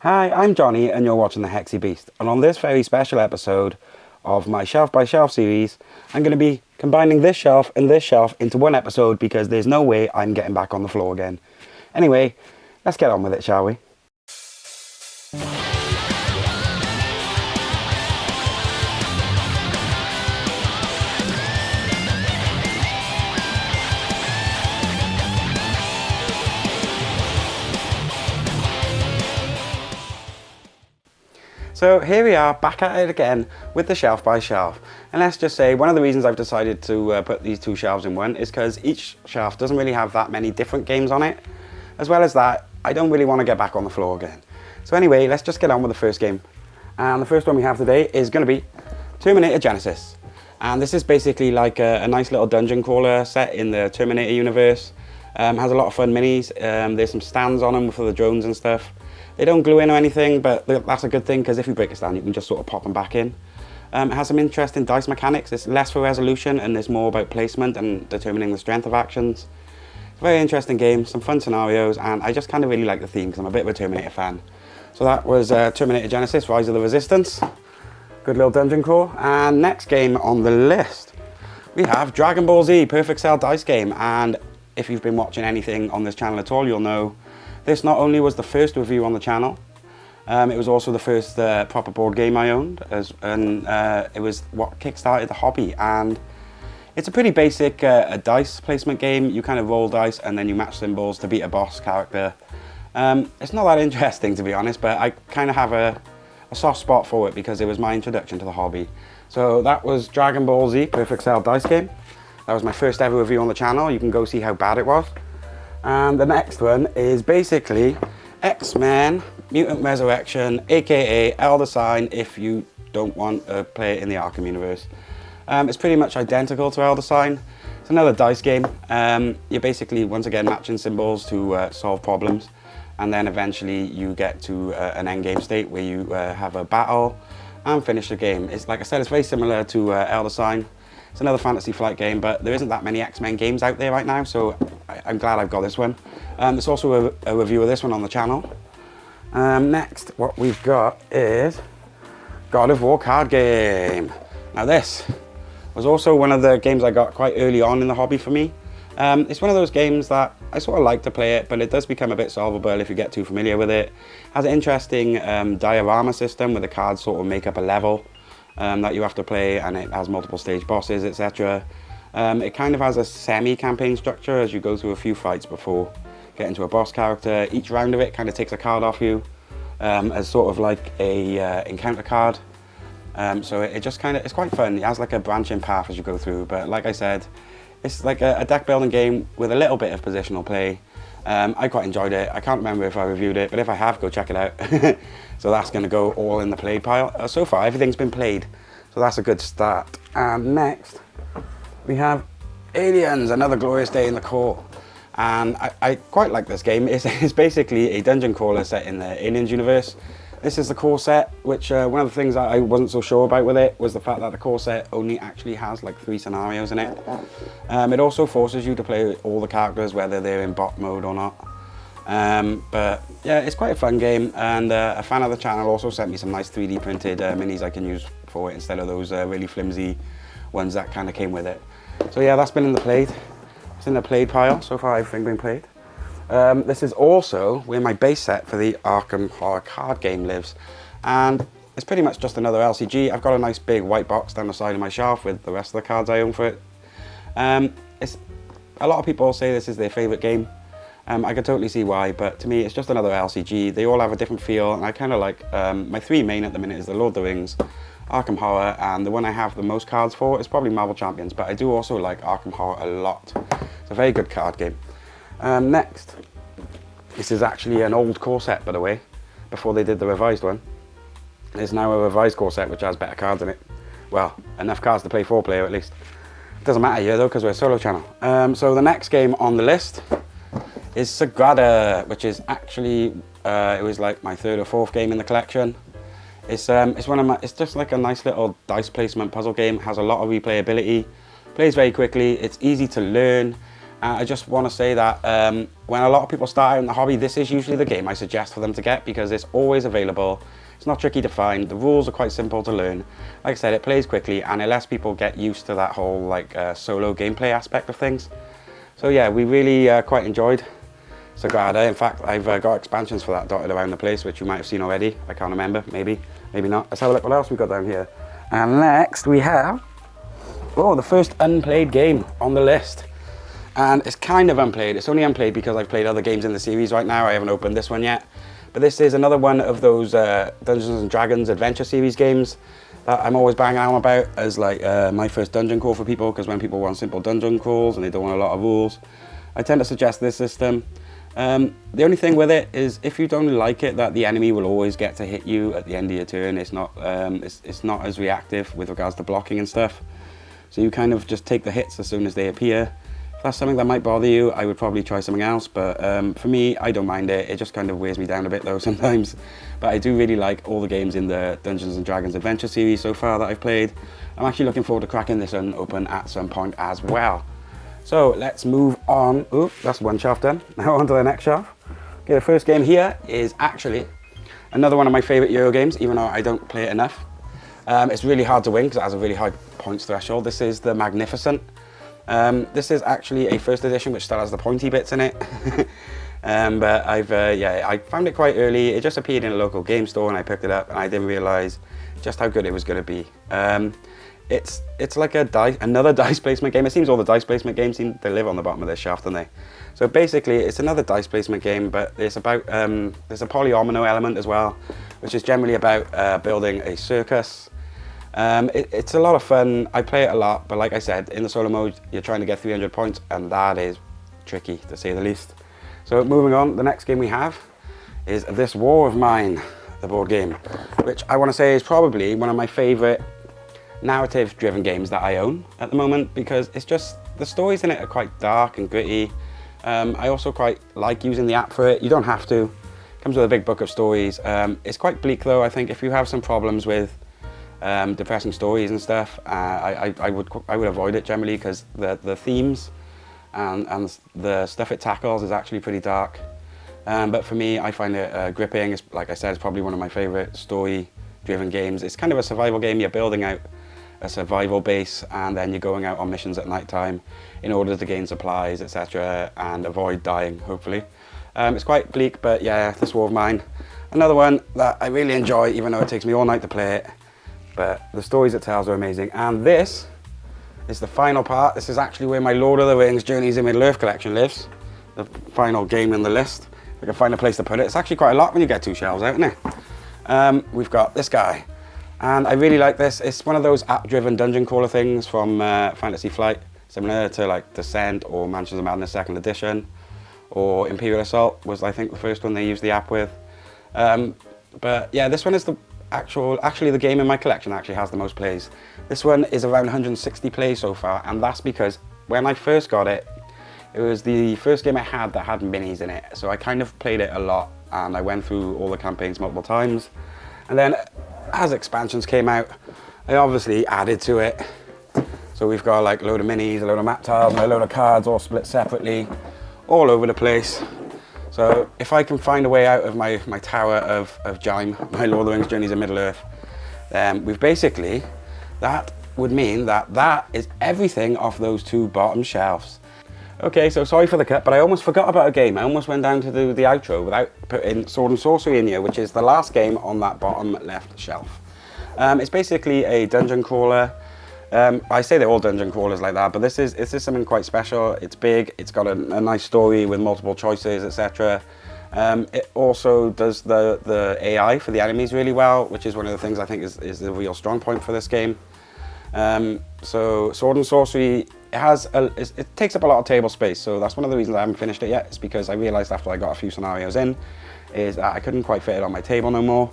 Hi, I'm Johnny and you're watching the Hexy Beast, and on this very special episode of my Shelf by Shelf series, I'm going to be combining this shelf and this shelf into one episode because there's no way I'm getting back on the floor again. Anyway, let's get on with it, shall we? So here we are, back at it again with the Shelf by Shelf. And let's just say one of the reasons I've decided to put these two shelves in one is because each shelf doesn't really have that many different games on it. As well as that, I don't really want to get back on the floor again. So anyway, let's just get on with the first game. And the first one we have today is going to be Terminator Genisys. And this is basically like a nice little dungeon crawler set in the Terminator universe. Has a lot of fun minis. There's some stands on them for the drones and stuff. They don't glue in or anything, but that's a good thing because if you break a stand, you can just sort of pop them back in. It has some interesting dice mechanics. It's less for resolution and there's more about placement and determining the strength of actions. It's a very interesting game, some fun scenarios, and I just kind of really like the theme because I'm a bit of a Terminator fan. So that was Terminator Genisys, Rise of the Resistance. Good little dungeon crawl. And next game on the list, we have Dragon Ball Z Perfect Cell Dice Game. And if you've been watching anything on this channel at all, you'll know this not only was the first review on the channel, it was also the first proper board game I owned, and it was what kickstarted the hobby. And it's a pretty basic dice placement game. You kind of roll dice and then you match symbols to beat a boss character. It's not that interesting, to be honest, but I kind of have a soft spot for it because it was my introduction to the hobby. So that was Dragon Ball Z Perfect Cell Dice Game. That was my first ever review on the channel. You can go see how bad it was. And the next one is basically X-Men Mutant Resurrection, aka Elder Sign, if you don't want to play it in the Arkham universe. It's pretty much identical to Elder Sign. It's another dice game. You're basically, once again, matching symbols to solve problems. And then eventually you get to an end game state where you have a battle and finish the game. It's, like I said, it's very similar to Elder Sign. It's another Fantasy Flight game, but there isn't that many X-Men games out there right now, so I'm glad I've got this one. There's also a review of this one on the channel. Next, what we've got is God of War card game. Now this was also one of the games I got quite early on in the hobby for me. It's one of those games that I sort of like to play it, but it does become a bit solvable if you get too familiar with it. It has an interesting diorama system where the cards sort of make up a level that you have to play, and it has multiple stage bosses, etc. It kind of has a semi-campaign structure as you go through a few fights before getting to a boss character. Each round of it kind of takes a card off you as sort of like a encounter card. So it just kind of, it's quite fun. It has like a branching path as you go through, but like I said, it's like a deck building game with a little bit of positional play. I quite enjoyed it. I can't remember if I reviewed it, but if I have, go check it out. So that's going to go all in the played pile. So far, everything's been played, so that's a good start. And next, we have Aliens, Another Glorious Day in the Core. And I quite like this game. It's basically a dungeon crawler set in the Aliens universe. This is the core set, which one of the things that I wasn't so sure about with it was the fact that the core set only actually has like 3 scenarios in it. It also forces you to play all the characters, whether they're in bot mode or not. But yeah, it's quite a fun game, and a fan of the channel also sent me some nice 3D printed minis I can use for it instead of those really flimsy ones that kind of came with it. So yeah, that's been in the played. It's in the played pile. So far, everything been played. This is also where my base set for the Arkham Horror card game lives, and it's pretty much just another LCG. I've got a nice big white box down the side of my shelf with the rest of the cards I own for it. It's a lot of people say this is their favourite game. I can totally see why, but to me it's just another LCG. They all have a different feel, and I kind of like my 3 main at the minute is the Lord of the Rings, Arkham Horror, and the one I have the most cards for is probably Marvel Champions, but I do also like Arkham Horror a lot. It's a very good card game. Next, this is actually an old core set, by the way, before they did the revised one. There's now a revised core set which has better cards in it. Well, enough cards to play 4-player at least. It doesn't matter here though, because we're a solo channel. So the next game on the list is Sagrada, which is actually, it was like my 3rd or 4th game in the collection. It's just like a nice little dice placement puzzle game. It has a lot of replayability, plays very quickly, it's easy to learn, I just want to say that when a lot of people start out in the hobby, this is usually the game I suggest for them to get, because it's always available. It's not tricky to find. The rules are quite simple to learn. Like I said, it plays quickly, and it lets people get used to that whole like solo gameplay aspect of things. So yeah, we really quite enjoyed Sagrada. In fact, I've got expansions for that dotted around the place, which you might have seen already. I can't remember, maybe not. Let's have a look what else we've got down here. And next we have, the first unplayed game on the list. And it's kind of unplayed. It's only unplayed because I've played other games in the series right now. I haven't opened this one yet. But this is another one of those Dungeons and Dragons Adventure Series games that I'm always banging on about as like my first dungeon crawl for people, because when people want simple dungeon crawls and they don't want a lot of rules, I tend to suggest this system. The only thing with it is if you don't like it, that the enemy will always get to hit you at the end of your turn. It's not as reactive with regards to blocking and stuff. So you kind of just take the hits as soon as they appear. If that's something that might bother you, I would probably try something else, but for me, I don't mind it. It just kind of wears me down a bit though sometimes. But I do really like all the games in the Dungeons and Dragons Adventure series so far that I've played. I'm actually looking forward to cracking this one open at some point as well. So let's move on. Oop, that's one shelf done. Now on to the next shelf. Okay, the first game here is actually another one of my favorite Euro games, even though I don't play it enough. It's really hard to win because it has a really high points threshold. This is the Magnificent. This is actually a first edition which still has the pointy bits in it. But I found it quite early. It just appeared in a local game store and I picked it up, and I didn't realise just how good it was going to be. It's like another dice placement game. It seems all the dice placement games seem to live on the bottom of this shelf, don't they? So basically it's another dice placement game, but it's about there's a polyomino element as well, which is generally about building a circus. It's a lot of fun. I play it a lot, but like I said, in the solo mode, you're trying to get 300 points, and that is tricky, to say the least. So moving on, the next game we have is This War of Mine, the board game, which I want to say is probably one of my favourite narrative-driven games that I own at the moment, because it's just, the stories in it are quite dark and gritty. I also quite like using the app for it. You don't have to. It comes with a big book of stories. It's quite bleak though. I think if you have some problems with depressing stories and stuff, I would avoid it generally, because the themes and the stuff it tackles is actually pretty dark. But for me, I find it gripping. It's, like I said, it's probably one of my favorite story-driven games. It's kind of a survival game. You're building out a survival base, and then you're going out on missions at night time in order to gain supplies, etc., and avoid dying, hopefully. It's quite bleak, but yeah, This War of Mine, another one that I really enjoy, even though it takes me all night to play it. But the stories it tells are amazing. And this is the final part. This is actually where my Lord of the Rings Journeys in Middle-earth collection lives. The final game in the list. If I can find a place to put it. It's actually quite a lot when you get two shelves out, isn't it? We've got this guy. And I really like this. It's one of those app-driven dungeon crawler things from Fantasy Flight, similar to like Descent or Mansions of Madness 2nd edition, or Imperial Assault was, I think, the first one they used the app with. But yeah, this one is actually the game in my collection that actually has the most plays. This one is around 160 plays so far, and that's because when I first got it, it was the first game I had that had minis in it. So I kind of played it a lot, and I went through all the campaigns multiple times. And then as expansions came out, I obviously added to it. So we've got like a load of minis, a load of map tiles, and a load of cards all split separately, all over the place. So if I can find a way out of my Tower of Jime, my Lord of the Rings Journeys in Middle-earth, then we've basically, that would mean that is everything off those two bottom shelves. Okay, so sorry for the cut, but I almost forgot about a game. I almost went down to do the outro without putting Sword and Sorcery in here, which is the last game on that bottom left shelf. It's basically a dungeon crawler. I say they're all dungeon crawlers like that, but this is something quite special. It's big, it's got a nice story with multiple choices, etc. It also does the AI for the enemies really well, which is one of the things I think is the real strong point for this game. So Sword and Sorcery, it takes up a lot of table space, so that's one of the reasons I haven't finished it yet. It's because I realised after I got a few scenarios in, is that I couldn't quite fit it on my table no more.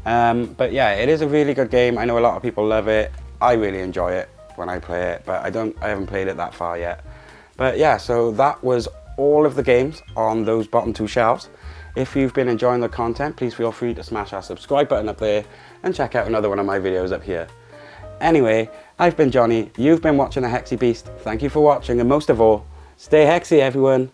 But yeah, it is a really good game. I know a lot of people love it. I really enjoy it when I play it, but I haven't played it that far yet. But yeah, so that was all of the games on those bottom two shelves. If you've been enjoying the content, please feel free to smash that subscribe button up there and check out another one of my videos up here. Anyway, I've been Johnny, you've been watching The Hexy Beast. Thank you for watching, and most of all, Stay hexy, everyone.